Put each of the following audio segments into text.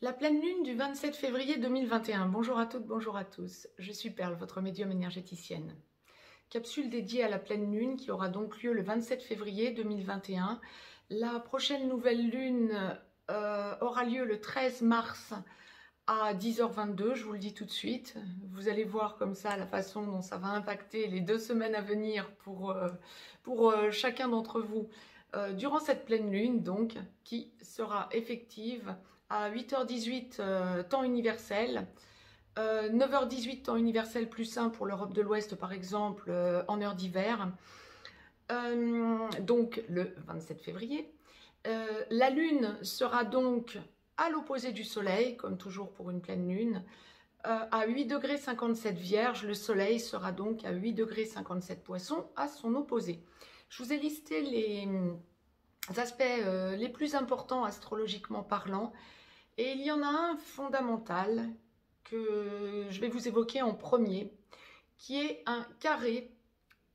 La pleine lune du 27 février 2021. Bonjour à toutes, bonjour à tous. Je suis Perle, votre médium énergéticienne. Capsule dédiée à la pleine lune qui aura donc lieu le 27 février 2021. La prochaine nouvelle lune aura lieu le 13 mars à 10h22, je vous le dis tout de suite. Vous allez voir comme ça la façon dont ça va impacter les 2 semaines à venir pour chacun d'entre vous durant cette pleine lune, donc, qui sera effective à 8h18 temps universel, 9h18 temps universel plus 1 pour l'Europe de l'Ouest par exemple en heure d'hiver, donc le 27 février. La lune sera donc à l'opposé du soleil, comme toujours pour une pleine lune, à 8 degrés 57 Vierge. Le soleil sera donc à 8 degrés 57 Poissons, à son opposé. Je vous ai listé les aspects les plus importants astrologiquement parlant, et il y en a un fondamental que je vais vous évoquer en premier, qui est un carré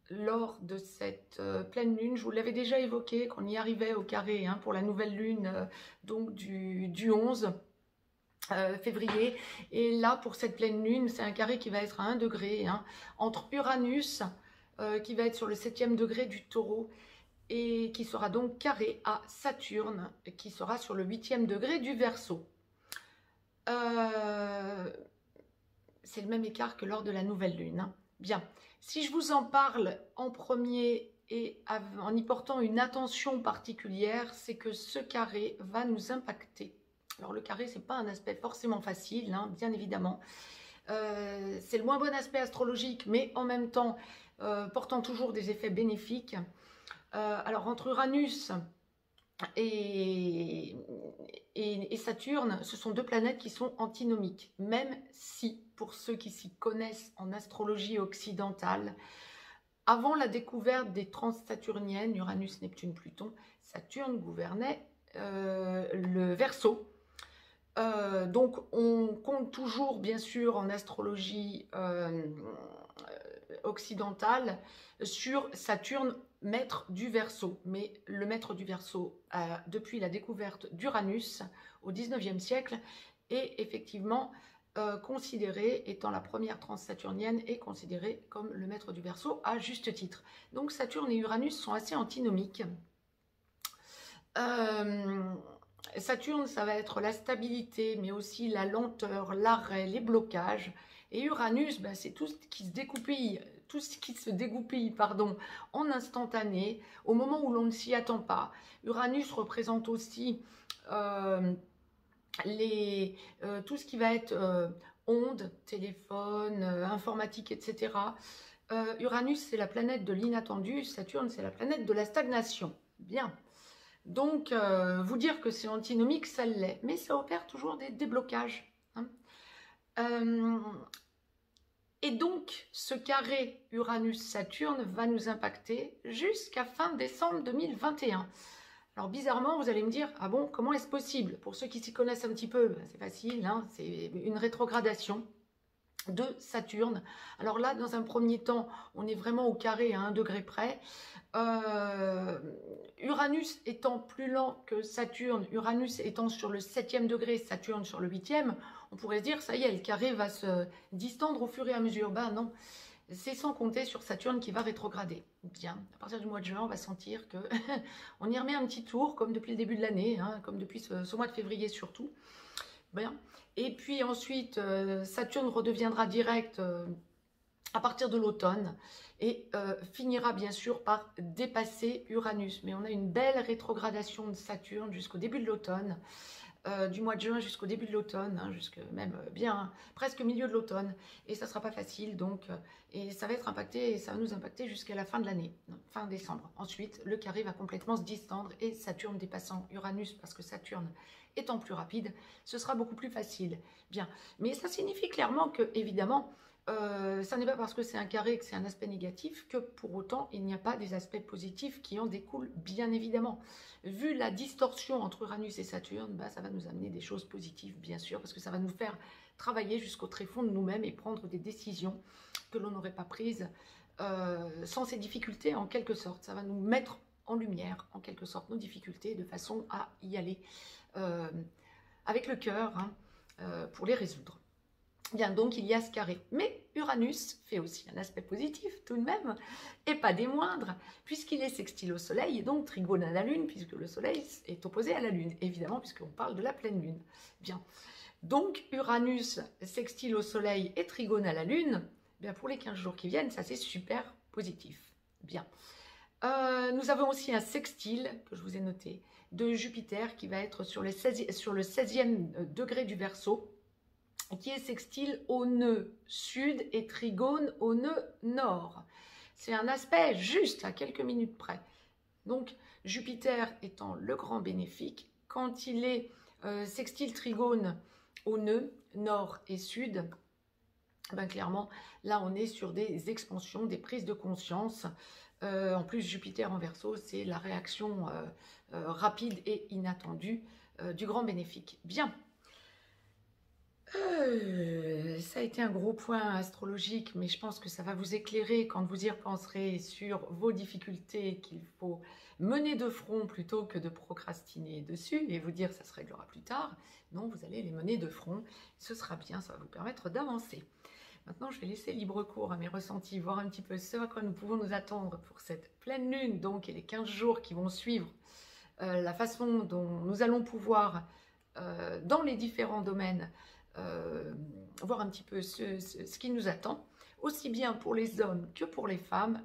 lors de cette pleine lune. Je vous l'avais déjà évoqué, qu'on y arrivait au carré pour la nouvelle lune donc du 11 février. Et là, pour cette pleine lune, c'est un carré qui va être à 1 degré entre Uranus, qui va être sur le 7e degré du Taureau, et qui sera donc carré à Saturne, qui sera sur le 8e degré du Verseau. C'est le même écart que lors de la nouvelle lune. Bien, si je vous en parle en premier et en y portant une attention particulière, c'est que ce carré va nous impacter. Alors le carré, c'est pas un aspect forcément facile, bien évidemment. C'est le moins bon aspect astrologique, mais en même temps portant toujours des effets bénéfiques. Alors entre Uranus et Saturne, ce sont deux planètes qui sont antinomiques, même si, pour ceux qui s'y connaissent en astrologie occidentale, avant la découverte des transsaturniennes, Uranus, Neptune, Pluton, Saturne gouvernait le Verseau. Donc on compte toujours, bien sûr, en astrologie occidentale sur Saturne, maître du Verseau. Mais le maître du Verseau, depuis la découverte d'Uranus au 19e siècle, est effectivement considéré, étant la première transsaturnienne, est considéré comme le maître du Verseau à juste titre. Donc Saturne et Uranus sont assez antinomiques. Saturne, ça va être la stabilité, mais aussi la lenteur, l'arrêt, les blocages. Et Uranus, c'est tout ce qui se dégoupille, en instantané, au moment où l'on ne s'y attend pas. Uranus représente aussi tout ce qui va être ondes, téléphone, informatique, etc. Uranus, c'est la planète de l'inattendu. Saturne, c'est la planète de la stagnation. Bien. Donc, vous dire que c'est antinomique, ça l'est. Mais ça opère toujours des déblocages. Et donc, ce carré Uranus-Saturne va nous impacter jusqu'à fin décembre 2021. Alors, bizarrement, vous allez me dire, ah bon, comment est-ce possible? Pour ceux qui s'y connaissent un petit peu, c'est facile, c'est une rétrogradation de Saturne. Alors là, dans un premier temps, on est vraiment au carré à 1 degré près. Uranus étant plus lent que Saturne, Uranus étant sur le 7e degré, Saturne sur le 8e, on pourrait se dire, ça y est, le carré va se distendre au fur et à mesure. Ben non, c'est sans compter sur Saturne qui va rétrograder. Bien, à partir du mois de juin, on va sentir que on y remet un petit tour, comme depuis le début de l'année, comme depuis ce mois de février surtout. Bien. Et puis ensuite, Saturne redeviendra direct à partir de l'automne et finira bien sûr par dépasser Uranus. Mais on a une belle rétrogradation de Saturne jusqu'au début de l'automne, du mois de juin jusqu'au début de l'automne, jusqu'à même bien presque milieu de l'automne. Et ça ne sera pas facile, donc, et ça va être impacté, et ça va nous impacter jusqu'à la fin de l'année, fin décembre. Ensuite, le carré va complètement se distendre et Saturne dépassant Uranus, parce que Saturne étant plus rapide, ce sera beaucoup plus facile. Bien, mais ça signifie clairement que, évidemment, ça n'est pas parce que c'est un carré que c'est un aspect négatif que pour autant il n'y a pas des aspects positifs qui en découlent, bien évidemment. Vu la distorsion entre Uranus et Saturne, ça va nous amener des choses positives, bien sûr, parce que ça va nous faire travailler jusqu'au tréfonds de nous-mêmes et prendre des décisions que l'on n'aurait pas prises sans ces difficultés, en quelque sorte. Ça va nous mettre en lumière, en quelque sorte, nos difficultés de façon à y aller avec le cœur hein, pour les résoudre. Bien, donc il y a ce carré. Mais Uranus fait aussi un aspect positif tout de même, et pas des moindres, puisqu'il est sextile au Soleil, et donc trigone à la Lune, puisque le Soleil est opposé à la Lune, évidemment, puisqu'on parle de la pleine Lune. Bien, donc Uranus sextile au Soleil et trigone à la Lune, bien pour les 15 jours qui viennent, ça c'est super positif. Bien. Nous avons aussi un sextile, que je vous ai noté, de Jupiter, qui va être sur le 16e degré du Verseau, qui est sextile au nœud sud et trigone au nœud nord. C'est un aspect juste à quelques minutes près. Donc Jupiter étant le grand bénéfique, quand il est sextile trigone au nœud nord et sud, ben clairement là on est sur des expansions, des prises de conscience. En plus Jupiter en Verseau, c'est la réaction rapide et inattendue du grand bénéfique. Bien. Ça a été un gros point astrologique, mais je pense que ça va vous éclairer quand vous y repenserez sur vos difficultés qu'il faut mener de front plutôt que de procrastiner dessus et vous dire ça se réglera plus tard. Non, vous allez les mener de front, ce sera bien, ça va vous permettre d'avancer. Maintenant, je vais laisser libre cours à mes ressentis, voir un petit peu ce à quoi nous pouvons nous attendre pour cette pleine lune, donc, et les 15 jours qui vont suivre, la façon dont nous allons pouvoir, dans les différents domaines, voir un petit peu ce qui nous attend, aussi bien pour les hommes que pour les femmes,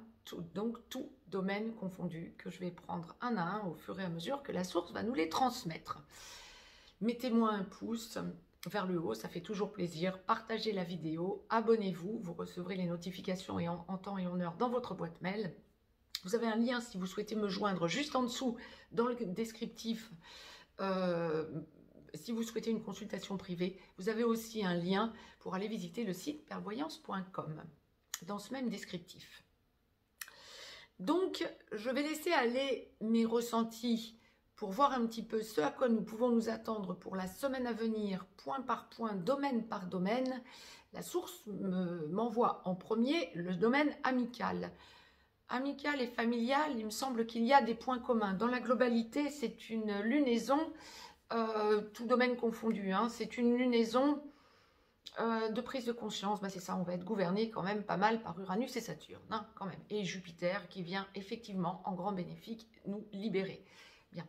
donc tout domaine confondu, que je vais prendre un à un au fur et à mesure que la source va nous les transmettre. Mettez-moi un pouce vers le haut, ça fait toujours plaisir, partagez la vidéo, abonnez-vous, vous recevrez les notifications en temps et en heure dans votre boîte mail. Vous avez un lien si vous souhaitez me joindre juste en dessous dans le descriptif. Si vous souhaitez une consultation privée, vous avez aussi un lien pour aller visiter le site pervoyance.com dans ce même descriptif. Donc, je vais laisser aller mes ressentis pour voir un petit peu ce à quoi nous pouvons nous attendre pour la semaine à venir, point par point, domaine par domaine. La source m'envoie en premier le domaine amical. Amical et familial, il me semble qu'il y a des points communs. Dans la globalité, c'est une lunaison, tout domaine confondu, hein, c'est une lunaison de prise de conscience. Ben c'est ça, on va être gouverné quand même pas mal par Uranus et Saturne, hein, quand même. Et Jupiter qui vient effectivement en grand bénéfique nous libérer. Bien.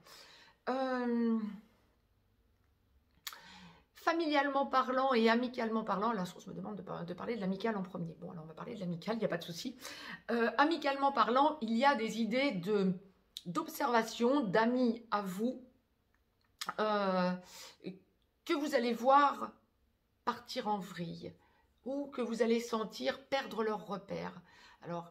Familialement parlant et amicalement parlant, la source me demande de parler de l'amical en premier. Bon, alors on va parler de l'amical, il n'y a pas de souci. Amicalement parlant, il y a des idées d'observation, d'amis à vous, que vous allez voir partir en vrille ou que vous allez sentir perdre leurs repères. Alors,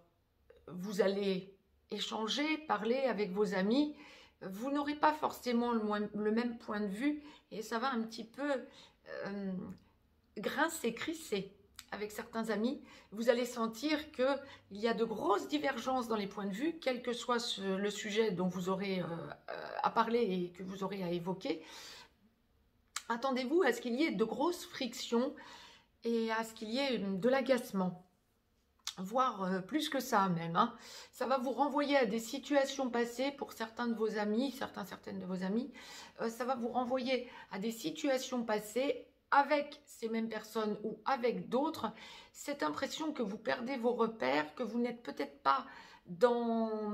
vous allez échanger, parler avec vos amis, vous n'aurez pas forcément le même point de vue et ça va un petit peu grincer, crisser avec certains amis. Vous allez sentir qu'il y a de grosses divergences dans les points de vue, quel que soit le sujet dont vous aurez à parler et que vous aurez à évoquer. Attendez-vous à ce qu'il y ait de grosses frictions et à ce qu'il y ait de l'agacement. Voire plus que ça même, hein. Ça va vous renvoyer à des situations passées pour certains de vos amis, certaines de vos amis. Ça va vous renvoyer à des situations passées avec ces mêmes personnes ou avec d'autres. Cette impression que vous perdez vos repères, que vous n'êtes peut-être pas dans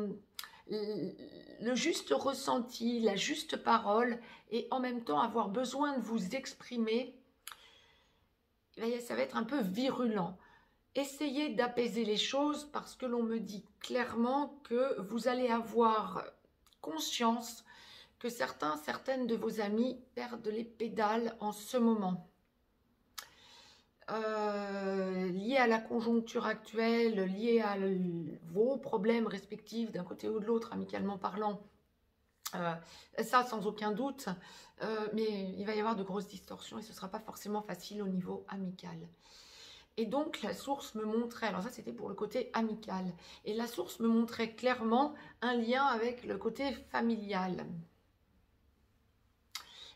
le juste ressenti, la juste parole, et en même temps avoir besoin de vous exprimer, ça va être un peu virulent. Essayez d'apaiser les choses parce que l'on me dit clairement que vous allez avoir conscience que certaines de vos amis perdent les pédales en ce moment. Lié à la conjoncture actuelle, lié à vos problèmes respectifs d'un côté ou de l'autre, amicalement parlant, ça sans aucun doute, mais il va y avoir de grosses distorsions et ce ne sera pas forcément facile au niveau amical. Et donc, la source me montrait, alors ça c'était pour le côté amical, et la source me montrait clairement un lien avec le côté familial.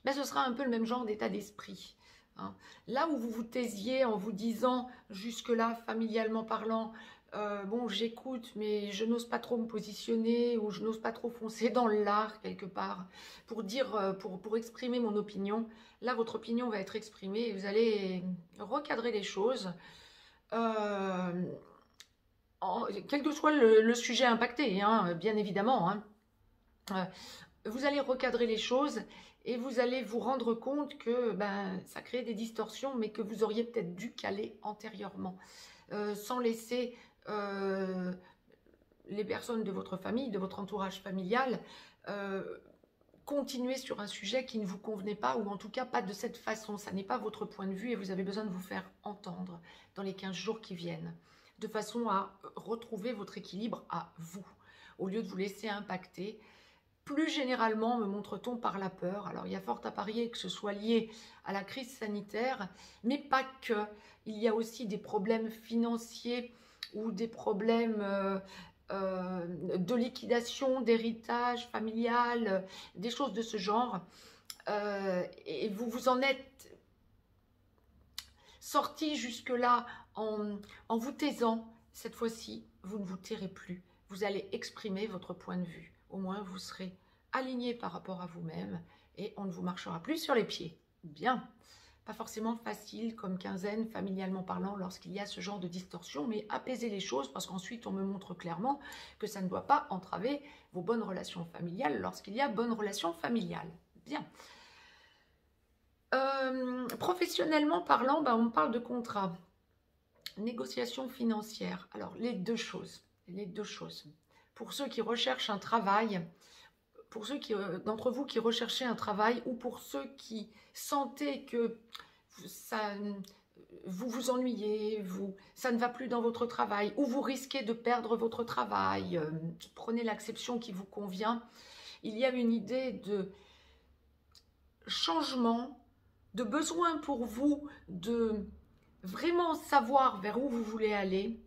Mais ce sera un peu le même genre d'état d'esprit. Hein. Là où vous vous taisiez en vous disant, jusque-là, familialement parlant, Bon, j'écoute, mais je n'ose pas trop me positionner ou je n'ose pas trop foncer dans l'art quelque part pour dire, pour exprimer mon opinion. Là, votre opinion va être exprimée et vous allez recadrer les choses, euh, quel que soit le sujet impacté, hein, bien évidemment. Hein. Vous allez recadrer les choses et vous allez vous rendre compte que ben, ça crée des distorsions, mais que vous auriez peut-être dû caler antérieurement, sans laisser les personnes de votre famille, de votre entourage familial, continuer sur un sujet qui ne vous convenait pas, ou en tout cas pas de cette façon. Ça n'est pas votre point de vue et vous avez besoin de vous faire entendre dans les 15 jours qui viennent, de façon à retrouver votre équilibre à vous, au lieu de vous laisser impacter. Plus généralement, me montre-t-on par la peur. Alors, il y a fort à parier que ce soit lié à la crise sanitaire, mais pas que. Il y a aussi des problèmes financiers ou des problèmes de liquidation, d'héritage familial, des choses de ce genre. Et vous vous en êtes sorti jusque-là en vous taisant. Cette fois-ci, vous ne vous tairez plus. Vous allez exprimer votre point de vue. Au moins, vous serez aligné par rapport à vous-même et on ne vous marchera plus sur les pieds. Bien. Pas forcément facile comme quinzaine, familialement parlant, lorsqu'il y a ce genre de distorsion, mais apaiser les choses parce qu'ensuite, on me montre clairement que ça ne doit pas entraver vos bonnes relations familiales lorsqu'il y a bonnes relations familiales. Bien. Professionnellement parlant, ben, on parle de contrat, négociation financière. Alors, les deux choses. Pour ceux qui recherchent un travail, pour ceux d'entre vous qui recherchez un travail, ou pour ceux qui sentez que vous vous ennuyez, ça ne va plus dans votre travail, ou vous risquez de perdre votre travail, prenez l'acception qui vous convient. Il y a une idée de changement, de besoin pour vous de vraiment savoir vers où vous voulez aller,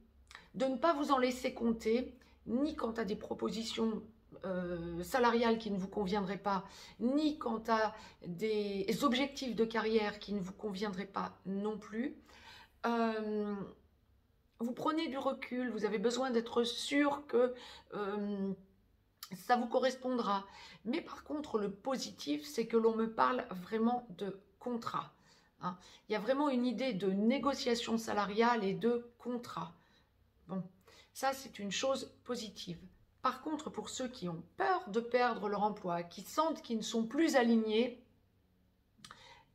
de ne pas vous en laisser compter, ni quant à des propositions salariales qui ne vous conviendraient pas, ni quant à des objectifs de carrière qui ne vous conviendraient pas non plus. Vous prenez du recul, vous avez besoin d'être sûr que ça vous correspondra. Mais par contre, le positif, c'est que l'on me parle vraiment de contrat. Hein. Il y a vraiment une idée de négociation salariale et de contrat. Bon, ça c'est une chose positive. Par contre, pour ceux qui ont peur de perdre leur emploi, qui sentent qu'ils ne sont plus alignés,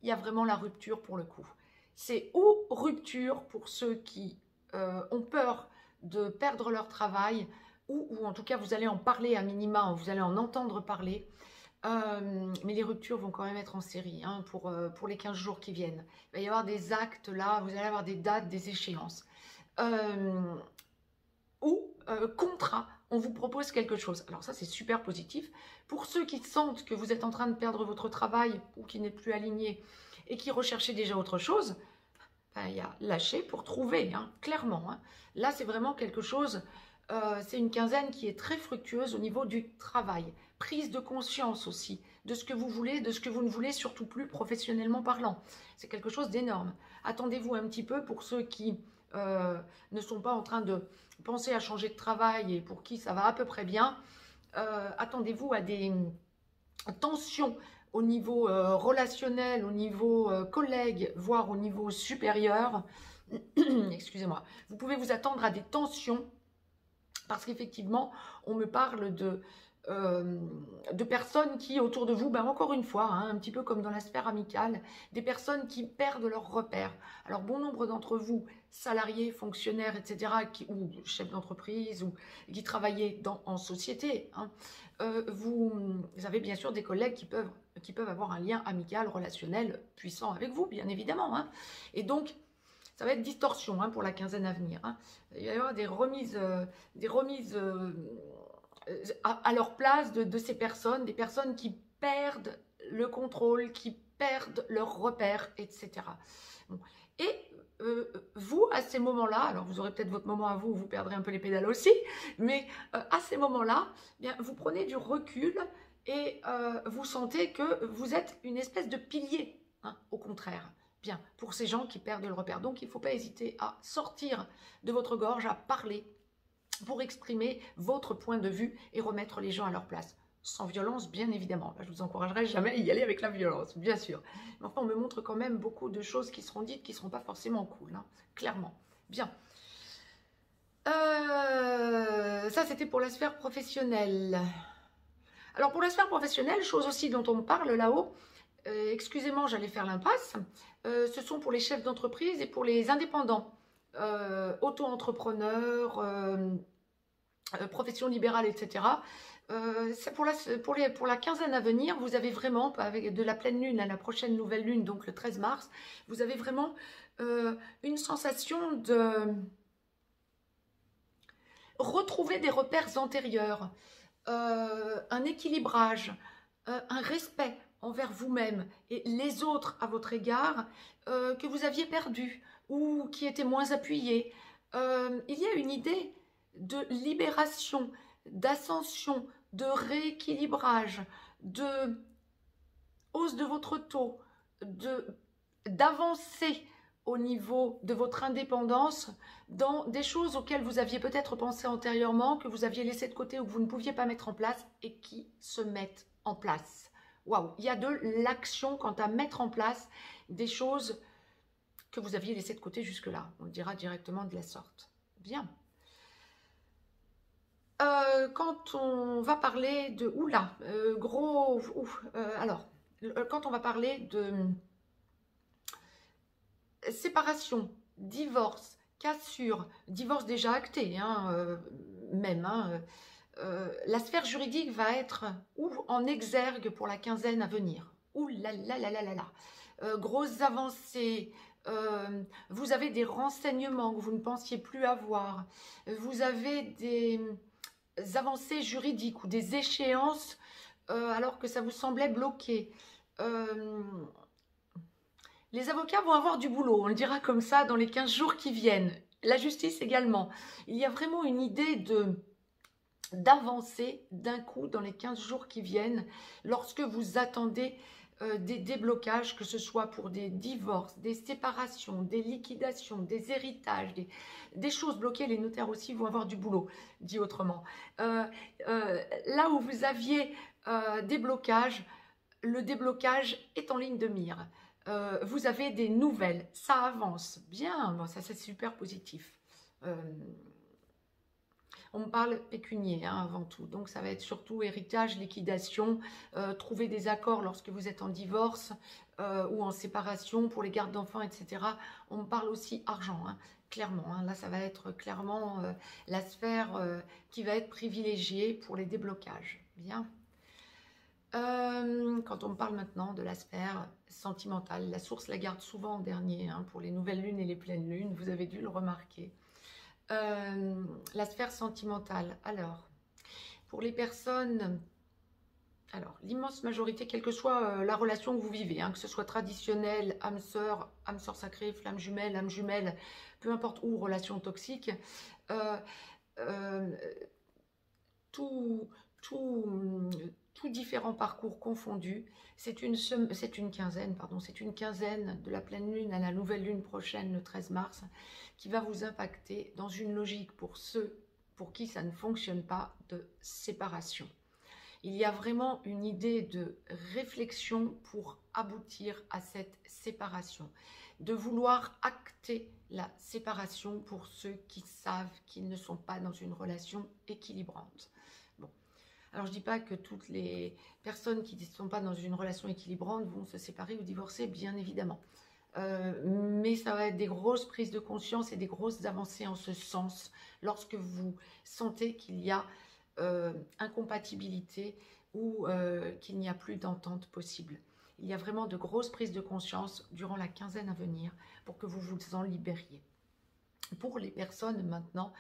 il y a vraiment la rupture pour le coup. C'est ou rupture pour ceux qui ont peur de perdre leur travail, ou en tout cas vous allez en parler à minima, vous allez en entendre parler, mais les ruptures vont quand même être en série hein, pour les 15 jours qui viennent. Il va y avoir des actes là, vous allez avoir des dates, des échéances. Contrat, on vous propose quelque chose. Alors ça, c'est super positif. Pour ceux qui sentent que vous êtes en train de perdre votre travail ou qui n'êtes plus aligné et qui recherchaient déjà autre chose, ben, il y a lâcher pour trouver, hein, clairement. Hein. Là, c'est vraiment quelque chose, c'est une quinzaine qui est très fructueuse au niveau du travail. Prise de conscience aussi de ce que vous voulez, de ce que vous ne voulez surtout plus professionnellement parlant. C'est quelque chose d'énorme. Attendez-vous un petit peu pour ceux qui ne sont pas en train de penser à changer de travail et pour qui ça va à peu près bien. Attendez-vous à des tensions au niveau relationnel, au niveau collègue, voire au niveau supérieur. Excusez-moi. Vous pouvez vous attendre à des tensions parce qu'effectivement, on me parle de personnes qui, autour de vous, ben encore une fois, hein, un petit peu comme dans la sphère amicale, des personnes qui perdent leurs repères. Alors, bon nombre d'entre vous, salariés, fonctionnaires, etc., ou chefs d'entreprise, ou qui travaillaient en société, hein, vous avez bien sûr des collègues qui peuvent avoir un lien amical, relationnel puissant avec vous, bien évidemment. Hein. Et donc, ça va être distorsion hein, pour la quinzaine à venir. Hein. Il va y avoir des remises à leur place de ces personnes, des personnes qui perdent le contrôle, qui perdent leurs repères, etc. Bon. Et vous, à ces moments-là, alors vous aurez peut-être votre moment à vous, vous perdrez un peu les pédales aussi, mais à ces moments-là, bien, vous prenez du recul et vous sentez que vous êtes une espèce de pilier, hein, au contraire. Bien, pour ces gens qui perdent le repère. Donc, il ne faut pas hésiter à sortir de votre gorge, à parler pour exprimer votre point de vue et remettre les gens à leur place. Sans violence, bien évidemment. Là, je vous encouragerai jamais à y aller avec la violence, bien sûr. Mais enfin, on me montre quand même beaucoup de choses qui seront dites qui ne seront pas forcément cool, hein, clairement. Bien. Ça, c'était pour la sphère professionnelle. Alors, pour la sphère professionnelle, chose aussi dont on me parle là-haut, excusez-moi, j'allais faire l'impasse, ce sont pour les chefs d'entreprise et pour les indépendants, auto-entrepreneurs, profession libérale, etc. C'est pour la quinzaine à venir, vous avez vraiment, avec de la pleine lune à la prochaine nouvelle lune, donc le 13 mars, vous avez vraiment une sensation de retrouver des repères antérieurs, un équilibrage, un respect envers vous-même et les autres à votre égard que vous aviez perdu ou qui étaient moins appuyés. Il y a une idée de libération, d'ascension, de rééquilibrage, de hausse de votre taux, d'avancée au niveau de votre indépendance dans des choses auxquelles vous aviez peut-être pensé antérieurement, que vous aviez laissé de côté ou que vous ne pouviez pas mettre en place et qui se mettent en place. Waouh, il y a de l'action quant à mettre en place des choses que vous aviez laissées de côté jusque-là. On le dira directement de la sorte. Bien. Quand on va parler de... Oula, quand on va parler de séparation, divorce, cassure, divorce déjà acté, hein, la sphère juridique va être en exergue pour la quinzaine à venir. Ouh là là là là là là. Grosses avancées, vous avez des renseignements que vous ne pensiez plus avoir, vous avez des avancées juridiques ou des échéances alors que ça vous semblait bloqué. Les avocats vont avoir du boulot, on le dira comme ça, dans les 15 jours qui viennent. La justice également. Il y a vraiment une idée d'avancer d'un coup dans les 15 jours qui viennent lorsque vous attendez des déblocages, que ce soit pour des divorces, des séparations, des liquidations, des héritages, des choses bloquées. Les notaires aussi vont avoir du boulot, dit autrement. Là où vous aviez des blocages, le déblocage est en ligne de mire. Vous avez des nouvelles, ça avance bien, bon, ça c'est super positif. On me parle pécunier hein, avant tout, donc ça va être surtout héritage, liquidation, trouver des accords lorsque vous êtes en divorce ou en séparation pour les gardes d'enfants, etc. On me parle aussi argent, hein, clairement. Hein, là, ça va être clairement la sphère qui va être privilégiée pour les déblocages. Bien. Quand on me parle maintenant de la sphère sentimentale, la source la garde souvent en dernier hein, pour les nouvelles lunes et les pleines lunes, vous avez dû le remarquer. La sphère sentimentale, alors, pour les personnes, alors l'immense majorité, quelle que soit la relation que vous vivez, hein, que ce soit traditionnelle, âme sœur sacrée, flamme jumelle, peu importe où, relation toxique, tout différents parcours confondus, c'est une quinzaine de la pleine lune à la nouvelle lune prochaine, le 13 mars, qui va vous impacter dans une logique pour ceux pour qui ça ne fonctionne pas de séparation. Il y a vraiment une idée de réflexion pour aboutir à cette séparation, de vouloir acter la séparation pour ceux qui savent qu'ils ne sont pas dans une relation équilibrante. Alors, je ne dis pas que toutes les personnes qui ne sont pas dans une relation équilibrante vont se séparer ou divorcer, bien évidemment. Mais ça va être des grosses prises de conscience et des grosses avancées en ce sens lorsque vous sentez qu'il y a incompatibilité ou qu'il n'y a plus d'entente possible. Il y a vraiment de grosses prises de conscience durant la quinzaine à venir pour que vous vous en libériez. Pour les personnes maintenant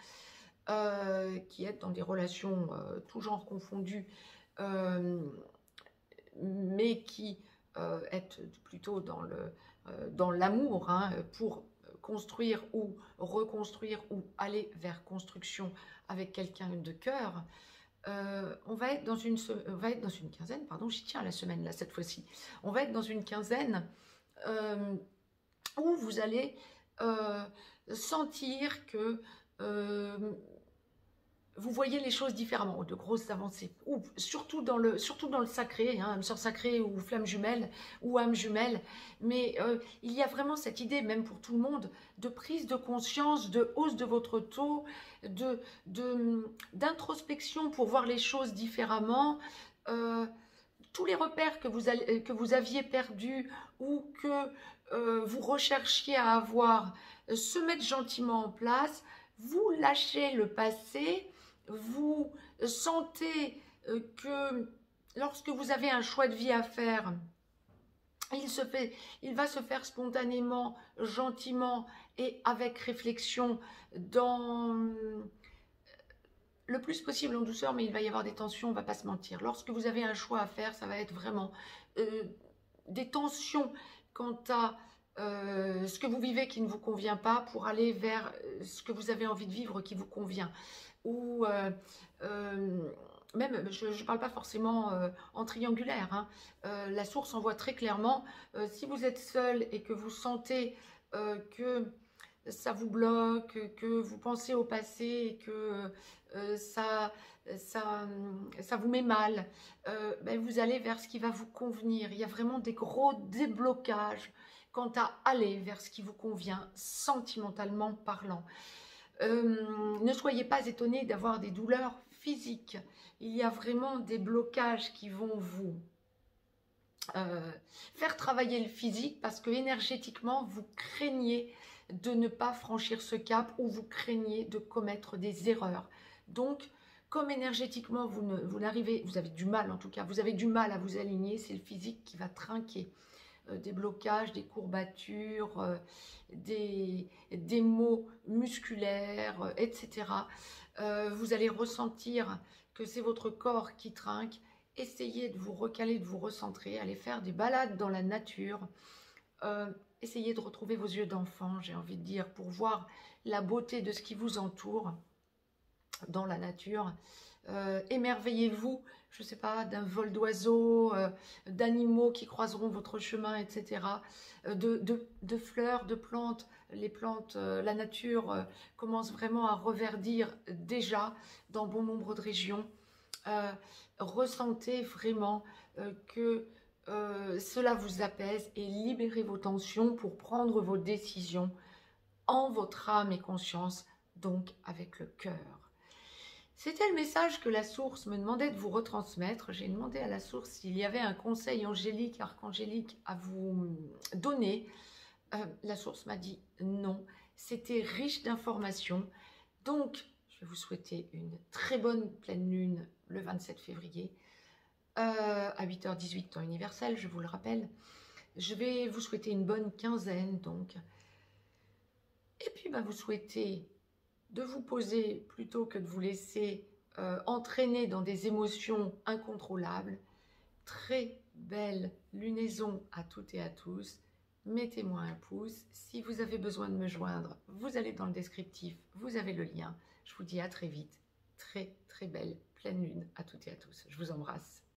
qui êtes dans des relations tout genre confondues, mais qui êtes plutôt dans l'amour hein, pour construire ou reconstruire ou aller vers construction avec quelqu'un de cœur. On va être dans une quinzaine, pardon, j'y tiens à la semaine là cette fois-ci. On va être dans une quinzaine où vous allez sentir que vous voyez les choses différemment, de grosses avancées, ou surtout dans le sacré, hein, âme sœur sacrée ou flamme jumelle ou âme jumelle, mais il y a vraiment cette idée, même pour tout le monde, de prise de conscience, de hausse de votre taux, d'introspection pour voir les choses différemment. Tous les repères que vous aviez perdus ou que vous recherchiez à avoir se mettent gentiment en place. Vous lâchez le passé, vous sentez que lorsque vous avez un choix de vie à faire, il va se faire spontanément, gentiment et avec réflexion, dans le plus possible en douceur, mais il va y avoir des tensions, on ne va pas se mentir. Lorsque vous avez un choix à faire, ça va être vraiment des tensions quant à ce que vous vivez qui ne vous convient pas pour aller vers ce que vous avez envie de vivre qui vous convient. Ou même, je ne parle pas forcément en triangulaire, hein. La source envoie très clairement, si vous êtes seul et que vous sentez que ça vous bloque, que vous pensez au passé et que ça vous met mal, ben vous allez vers ce qui va vous convenir. Il y a vraiment des gros déblocages quant à aller vers ce qui vous convient, sentimentalement parlant. Ne soyez pas étonnés d'avoir des douleurs physiques. Il y a vraiment des blocages qui vont vous faire travailler le physique parce que énergétiquement, vous craignez de ne pas franchir ce cap ou vous craignez de commettre des erreurs. Donc, comme énergétiquement, vous avez du mal en tout cas, vous avez du mal à vous aligner, c'est le physique qui va trinquer. Des blocages, des courbatures, des maux musculaires, etc. Vous allez ressentir que c'est votre corps qui trinque. Essayez de vous recaler, de vous recentrer, allez faire des balades dans la nature. Essayez de retrouver vos yeux d'enfant, j'ai envie de dire, pour voir la beauté de ce qui vous entoure dans la nature. Émerveillez-vous, je ne sais pas, d'un vol d'oiseaux, d'animaux qui croiseront votre chemin, etc. De fleurs, de plantes. Les plantes, la nature commence vraiment à reverdir déjà dans bon nombre de régions. Ressentez vraiment que cela vous apaise et libérez vos tensions pour prendre vos décisions en votre âme et conscience, donc avec le cœur. C'était le message que la source me demandait de vous retransmettre. J'ai demandé à la source s'il y avait un conseil angélique, archangélique à vous donner. La source m'a dit non. C'était riche d'informations. Donc, je vais vous souhaiter une très bonne pleine lune le 27 février à 8h18 temps universel, je vous le rappelle. Je vais vous souhaiter une bonne quinzaine, donc. Et puis, vous souhaitez de vous poser plutôt que de vous laisser entraîner dans des émotions incontrôlables. Très belle lunaison à toutes et à tous. Mettez-moi un pouce. Si vous avez besoin de me joindre, vous allez dans le descriptif, vous avez le lien. Je vous dis à très vite. Très, très belle pleine lune à toutes et à tous. Je vous embrasse.